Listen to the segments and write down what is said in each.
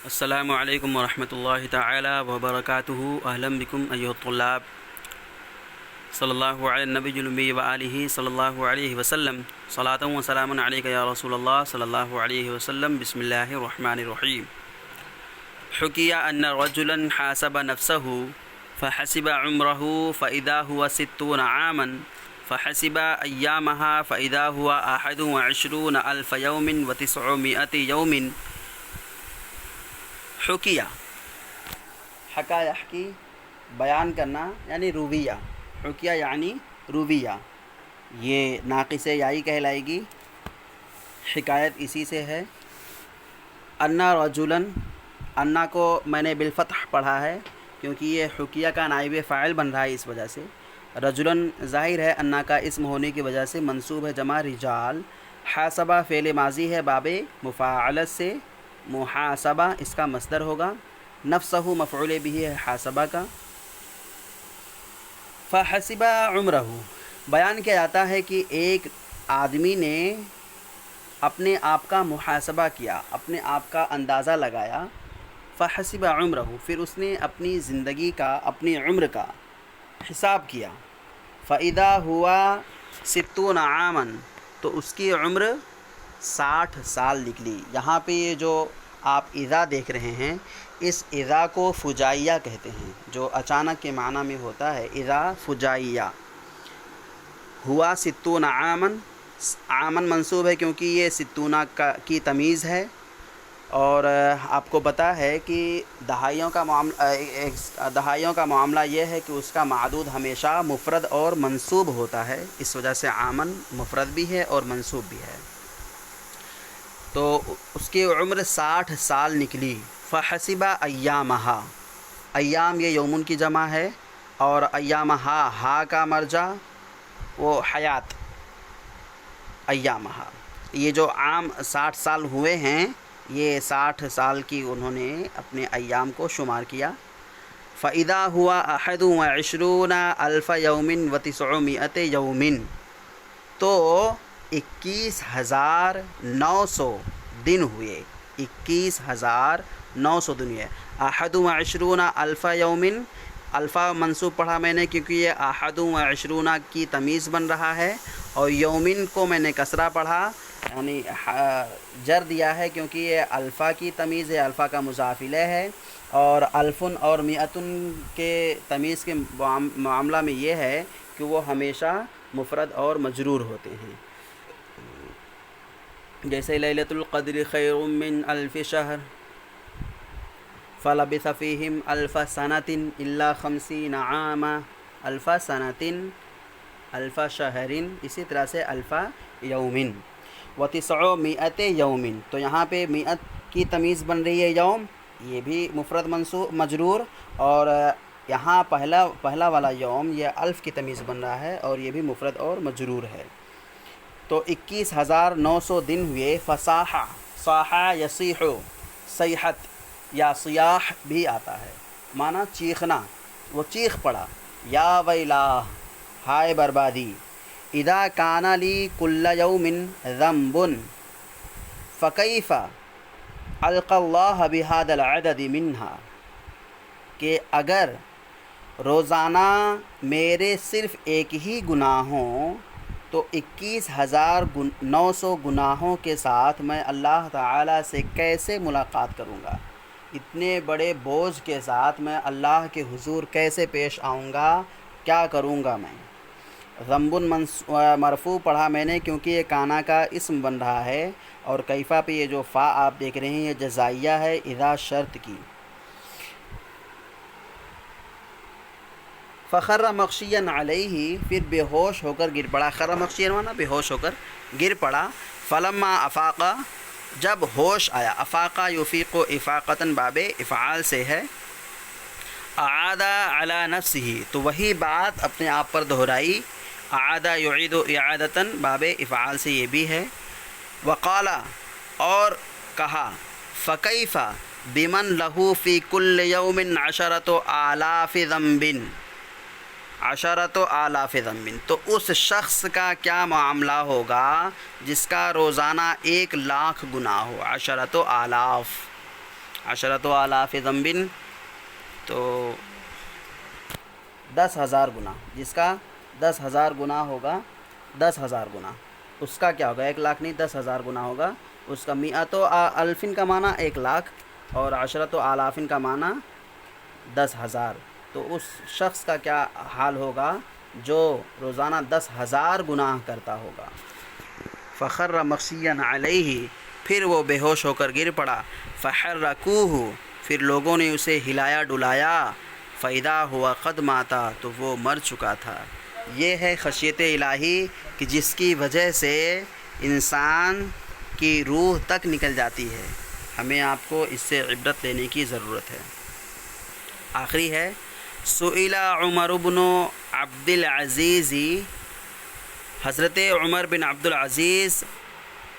السلام علیکم ورحمۃ اللہ تعالی وبرکاتہ۔ اہلا بکم ایھا الطلاب، صلی اللہ علی النبی الأمی وآلہ صلی اللہ علیہ وسلم، صلاۃ و سلام علیک یا رسول اللہ صلی اللہ علیہ وسلم۔ بسم اللہ الرحمن الرحیم۔ حکی ان رجلا حاسب نفسه فحسب عمره فإذا هو 60 عاما فحسب أيامها فإذا هو 21,000 يوم و900 يوم۔ حکیہ، حکا یحکی بیان کرنا یعنی رویہ، حکیہ یعنی رویہ، یہ ناقص یائی کہلائے گی، حکایت اسی سے ہے۔ انا رجلاً، انا کو میں نے بالفتح پڑھا ہے کیونکہ یہ حکیہ کا نائب فاعل بن رہا ہے، اس وجہ سے رجلاً ظاہر ہے انا کا اسم ہونے کی وجہ سے منصوب ہے جمع رجال۔ حاسبہ فعل ماضی ہے باب مفاعلت سے، محاسبہ اس کا مصدر ہوگا، نفسہ مفعول بھی ہے حاسبہ کا۔ فحسبہ عمرہ، بیان کیا جاتا ہے کہ ایک آدمی نے اپنے آپ کا محاسبہ کیا، اپنے آپ کا اندازہ لگایا۔ فحسبہ عمرہ، پھر اس نے اپنی زندگی کا، اپنی عمر کا حساب کیا۔ فإذا ہوا 60 عاما، تو اس کی عمر 60 سال نکلی۔ یہاں پہ یہ جو آپ اذا دیکھ رہے ہیں، اس اذا کو فجائیہ کہتے ہیں، جو اچانک کے معنی میں ہوتا ہے، اذا فجائیہ۔ ہوا 60 عاما، عامن منصوب ہے کیونکہ یہ 60 کی تمیز ہے، اور آپ کو پتہ ہے کہ دہائیوں کا معاملہ یہ ہے کہ اس کا معدود ہمیشہ مفرد اور منصوب ہوتا ہے، اس وجہ سے عامن مفرد بھی ہے اور منصوب بھی ہے۔ تو اس کی عمر 60 سال نکلی۔ فحسبہ ایامہا، ایام یہ یومن کی جمع ہے، اور ایامہا ہا کا مرجع وہ حیات، ایامہا، یہ جو عام 60 سال ہوئے ہیں، یہ 60 سال کی انہوں نے اپنے ایام کو شمار کیا۔ فإذا ہوا 21,000 یوم و900 یوم، تو 21,900 دن ہوئے، 21,900 دن ہوئے۔ 21,000 یوم، الفا منصوب پڑھا میں نے کیونکہ یہ 21 کی تمیز بن رہا ہے، اور یومن کو میں نے کسرہ پڑھا یعنی جر دیا ہے کیونکہ یہ الفا کی تمیز ہے، الفا کا مضاف الیہ ہے، اور الفن اور مئتن کے تمیز کے معاملہ میں یہ ہے کہ وہ ہمیشہ مفرد اور مجرور ہوتے ہیں، جیسے لیلۃ القدر خیر من 1000 شہر، فلبث فیہم 1000 سنۃ الا 50 عاما، 1000 سنۃ 1000 شہر، اسی طرح سے 1000 یومن و900 یومن۔ تو یہاں پہ مئت کی تمیز بن رہی ہے یوم، یہ بھی مفرد منصوب مجرور، اور یہاں پہلا والا یوم یہ الف کی تمیز بن رہا ہے اور یہ بھی مفرد اور مجرور ہے۔ تو 21,900 دن ہوئے۔ فصاح، صاح یصیح، صیحت یا صیاح بھی آتا ہے، معنی چیخنا، وہ چیخ پڑا۔ یا ویلاہ، ہائے بربادی۔ اذا کان لی کل یوم ذنب فکیف القی اللہ بہذا العدد منہا، کہ اگر روزانہ میرے صرف ایک ہی گناہ ہوں تو 21,900 گناہوں کے ساتھ میں اللہ تعالیٰ سے کیسے ملاقات کروں گا، اتنے بڑے بوجھ کے ساتھ میں اللہ کے حضور کیسے پیش آؤں گا، کیا کروں گا میں۔ ذنب مرفوع پڑھا میں نے کیونکہ یہ کانا کا اسم بن رہا ہے، اور کیفا پہ یہ جو فا آپ دیکھ رہے ہیں یہ جزائیہ ہے اذا شرط کی۔ فخر مغشیا علیہ، پھر بے ہوش ہو کر گر پڑا، خر مغشیا مانا بے ہوش ہو کر گر پڑا۔ فلما افاقہ، جب ہوش آیا، افاقہ یفیق افاقتاً باب افعال سے ہے۔ اعاد علی نفسہ، تو وہی بات اپنے آپ پر دہرائی، اعاد یعید اعادتاً باب افعال سے یہ بھی ہے۔ وقال، اور کہا، فکیف بمن لہ فی کل یوم 10,000 ذنب، 10,000 ذنب، تو اس شخص کا کیا معاملہ ہوگا جس کا روزانہ 1,00,000 گناہ ہو، 10,000، عشرۃ آلاف ذنب تو 10,000 گناہ، جس کا 10,000 گناہ ہوگا، 10,000 گناہ، اس کا کیا ہوگا؟ 1 لاکھ نہیں، 10,000 گناہ ہوگا اس کا۔ میعۃ الفن کا معنی 1 لاکھ اور عشرۃ آلافن کا معنی 10,000، تو اس شخص کا کیا حال ہوگا جو روزانہ 10,000 گناہ کرتا ہوگا۔ فخر مغشیا علیہ، پھر وہ بے ہوش ہو کر گر پڑا۔ فحرکوہ، پھر لوگوں نے اسے ہلایا ڈلایا۔ فاذا ہوا قد ماتا، تو وہ مر چکا تھا۔ یہ ہے خشیت الہی کہ جس کی وجہ سے انسان کی روح تک نکل جاتی ہے۔ ہمیں آپ کو اس سے عبرت لینے کی ضرورت ہے۔ آخری ہے سئل عمر بن عبد العزیز، حضرت عمر بن عبد العزیز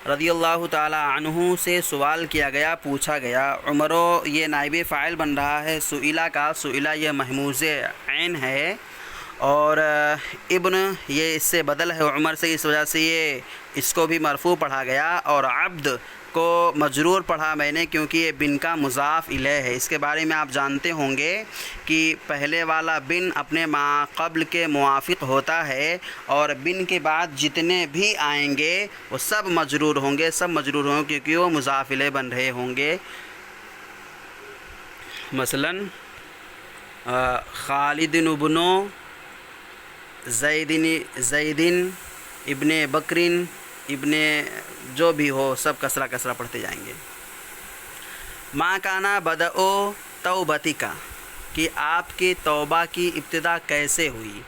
رضی اللہ تعالی عنہ سے سوال کیا گیا، پوچھا گیا۔ عمرو یہ نائب فاعل بن رہا ہے سئلہ کا، سئلہ یہ محموز عین ہے، اور ابن یہ اس سے بدل ہے عمر سے، اس وجہ سے یہ اس کو بھی مرفوع پڑھا گیا، اور عبد کو مجرور پڑھا میں نے کیونکہ یہ بن کا مضاف الیہ ہے۔ اس کے بارے میں آپ جانتے ہوں گے کہ پہلے والا بن اپنے ما قبل کے موافق ہوتا ہے، اور بن کے بعد جتنے بھی آئیں گے وہ سب مجرور ہوں گے، سب مجرور ہوں گے کیونکہ وہ مضاف الیہ بن رہے ہوں گے۔ مثلا خالد ابن زید ابن بکرین ابن جو بھی ہو، سب کسرہ پڑھتے جائیں گے۔ ما کانا بدأ توبتک، کہ آپ کی توبہ کی ابتدا کیسے ہوئی۔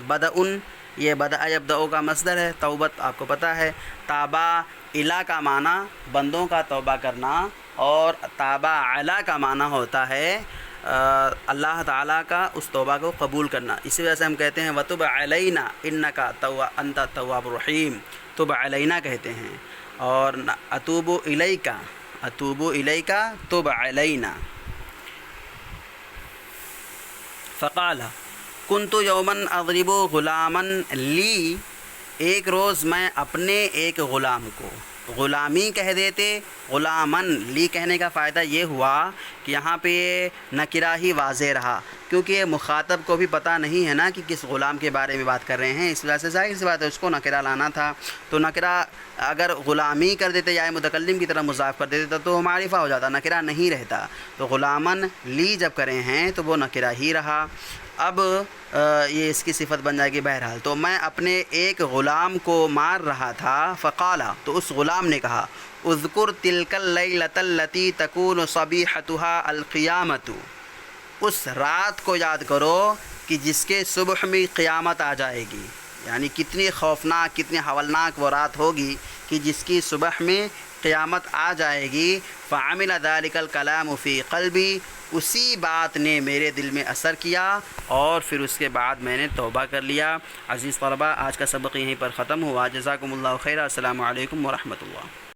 بدأن یہ بدأ یبدأ کا مصدر ہے، توبت آپ کو پتہ ہے۔ تابا الی کا معنی بندوں کا توبہ کرنا، اور تابا علی کا معنی ہوتا ہے اللہ تعالیٰ کا اس توبہ کو قبول کرنا۔ اسی وجہ سے ہم کہتے ہیں وَتُبْ عَلَيْنَا إِنَّكَ أَنْتَ التَّوَّابُ الرَّحِيمُ، تُبْ عَلَيْنَا کہتے ہیں، اور اتوب الیک تب علینا۔ فقال کنت یوما اضرب غلاما لی، ایک روز میں اپنے ایک غلام کو، غلامی کہہ دیتے، غلامن لی کہنے کا فائدہ یہ ہوا کہ یہاں پہ نکرہ ہی واضح رہا، کیونکہ یہ مخاطب کو بھی پتہ نہیں ہے نا کہ کس غلام کے بارے میں بات کر رہے ہیں، اس وجہ سے ظاہر سی بات ہے اس کو نکرہ لانا تھا۔ تو نکرہ اگر غلامی کر دیتے یا متکلم کی طرح مضاف کر دیتے تو معرفہ ہو جاتا، نکرہ نہیں رہتا۔ تو غلامن لی جب کرے ہیں تو وہ نکرہ ہی رہا۔ اب یہ اس کی صفت بن جائے گی بہرحال۔ تو میں اپنے ایک غلام کو مار رہا تھا، فقال، تو اس غلام نے کہا، اذکر تلک اللیلۃ التی تکون صبیحتها القیامۃ، اس رات کو یاد کرو کہ جس کے صبح میں قیامت آ جائے گی، یعنی کتنی خوفناک، کتنی ہولناک وہ رات ہوگی کہ جس کی صبح میں قیامت آ جائے گی۔ فعمل ذلک الکلام فی قلبی، اسی بات نے میرے دل میں اثر کیا، اور پھر اس کے بعد میں نے توبہ کر لیا۔ عزیز طلبہ، آج کا سبق یہیں پر ختم ہوا۔ جزاکم اللہ خیر، السلام علیکم ورحمۃ اللہ۔